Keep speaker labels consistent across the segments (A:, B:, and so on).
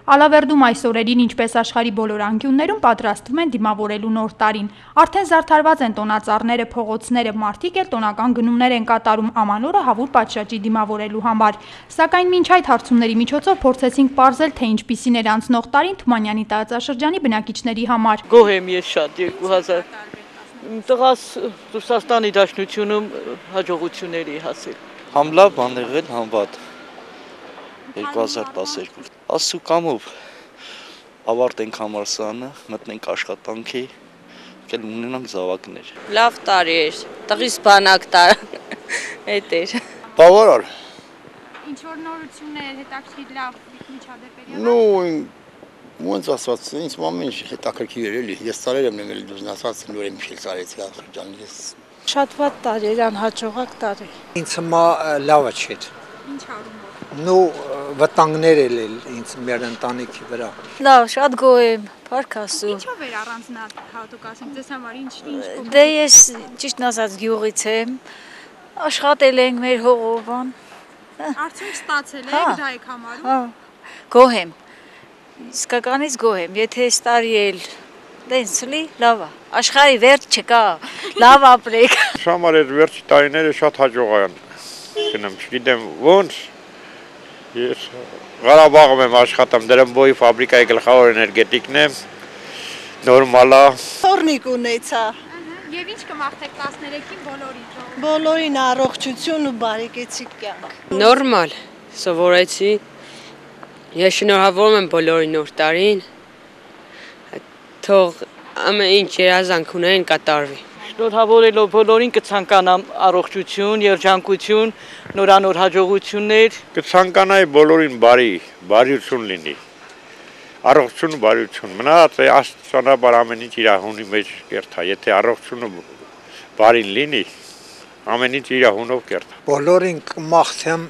A: Ալավերդում այս օրերին, ինչպես աշխարհի բոլոր անկյուններում, պատրաստվում են դիմավորելու նոր տարին։ Արդեն զարդարված են տոնածառները, փողոցները, մարդիկ էլ տոնական գնումներ են կատարում ամանորը հավուր պատշաճի դիմավորելու համար։ Սակայն մինչ այդ հարցումների միջոցով փորձեցինք պարզել, թե ինչպիսին էր անցնող տարին Թումանյանի տարածաշրջանի բնակիչների համար։
B: Գոհ եմ ես շատ 2000 տղաս Ռուսաստանի Դաշնությունում հաջողությունների հասել։
C: Համ լավ բան եղել, համ վատ։ 2012 Աստծո կամով ավարտենք համալսարանը, մտնենք աշխատանքի, եկել ունենանք զավակներ։
D: Լավ տարի էր, տղիս բանակ տար, էդ էր։
C: Բավարար։
A: Ինչ որ նորություններ, հետաքրքիր լավ միջադեպեր։
E: Ну, ոնց ասած, ինձ ամեն ինչ հետաքրքիր էր էլի։ Ես տարեր եմ եղել դուրս ասած, նոր եմ իջել ծարեցի ախրջան ես։
F: Շատ վատ տարի էր, անհաջողակ տարի։
G: Ինձ հիմա լավը չէր։
A: Ինչ առումով։
G: Ну, վտանգներ էլ ինձ մեր ընտանիքի վրա։
D: Լավ, շատ գոհ եմ, փառք Աստծո։
A: Ինչով էր առանձնահատուկ ասենք, ձեզ համար ինչ
D: Դե ես ճիշտն ասած գյուղից եմ, աշխատել ենք մեր հողովան։
A: արդյունք ստացել եք, դա եք համարում։
D: Գոհ եմ, իսկականից գոհ եմ, եթե այս տարի էլ դենց լի, լավ է, աշխարհի վերջ չկա, լավ ապրեք։
H: Համար այդ վերջի տարիները շատ հաջողական գնամ, չգիտեմ ոնց։ Ես Ղարաբաղում եմ աշխատում, դրամբոյի ֆաբրիկայի գլխավոր էներգետիկն եմ, նորմալ է։
F: Թորնիկ ունեցա։
A: Եվ ինչ կմաղթեք 13-ին բոլորին։
F: Բոլորին առողջություն ու բարեկեցիկ կյանք։
I: Նորմալ, սովորեցի։ Ես շնորհավորում եմ բոլորին նոր տարին։ Թող ամեն ինչ երազանք ունեն կատարվի։
B: Շնորհավորելով բոլորին կցանկանամ առողջություն, երջանկություն, նորանոր հաջողություններ։
H: Կցանկանայի բոլորին բարիություն լինի։ Առողջություն ու բարիություն։ Մնաց է աստծանաբար ամեն ինչ իր հունի մեջ կերտա։ Եթե առողջությունը բարին լինի, ամեն ինչ իր հունով կերտա։
G: Բոլորին կմաղթեմ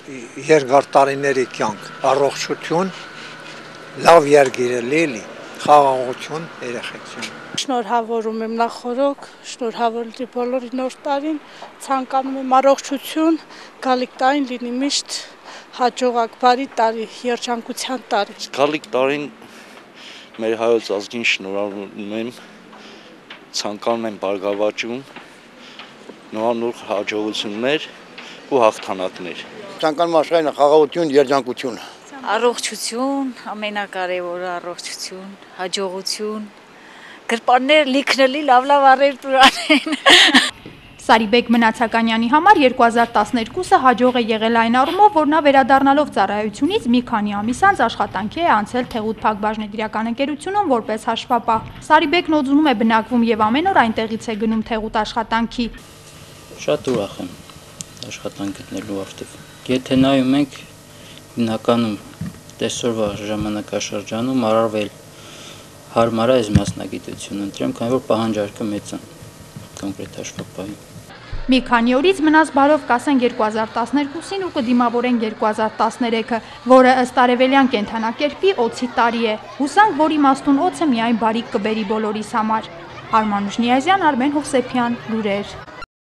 G: երկար տարիների կյանք, առողջություն, լավ երգիրելի, խաղաղություն, երեխեքություն։
F: Շնորհավորում եմ նախորոք, շնորհավորելի բոլորի նոր տարին, ցանկանում եմ առողջություն, գալիք տարին լինի միշտ հաջողակ, բարի տարի, երջանկության տարի։
C: Գալիք տարին մեր հայոց ազգին շնորհավորում եմ, ցանկանում եմ բարգավաճում, նոր հաջողություններ ու հաղթանակներ։
E: Ցանկանում աշխարհին խաղաղություն, երջանկություն։
D: Առողջություն, ամենակարևորը առողջություն, հաջողություն, գրպաններ լիքնելի լավ առեր տուրանեն։
A: Սարիբեկ Մնացականյանի համար 2012-ը հաջող է եղել այն առումով, որ նա վերադառնալով ծառայությունից մի քանի ամիս անց աշխատանքի է անցել Թեղուտ Փակbaşնետիրական ընկերությունում որպես հաշվապահ։ Սարիբեկն օձունում է բնակվում եւ ամեն օր այնտեղից է գնում Թեղուտ աշխատանքի։
J: Շատ ուրախ եմ աշխատանք գտնելու արդյոք։ Եթե նայում ենք հիմնականում տեսօրվա ժամանակաշրջանում առավել հարմար է այս մասնագիտությունը ընտրեմ, քանի որ պահանջարկը մեծ է կոնկրետ հաշվապահին։
A: Մի քանի օրից մնաց բարով կասենք 2012-ին ու կդիմավորենք 2013-ը, որը ըստ արևելյան կենդանակերպի օձի տարի է։ Հուսանք, որ իմաստուն օձը միայն բարիք կբերի բոլորիս համար։ Արմանուշ Նիազյան, Արմեն Հովսեփյան, լուրեր։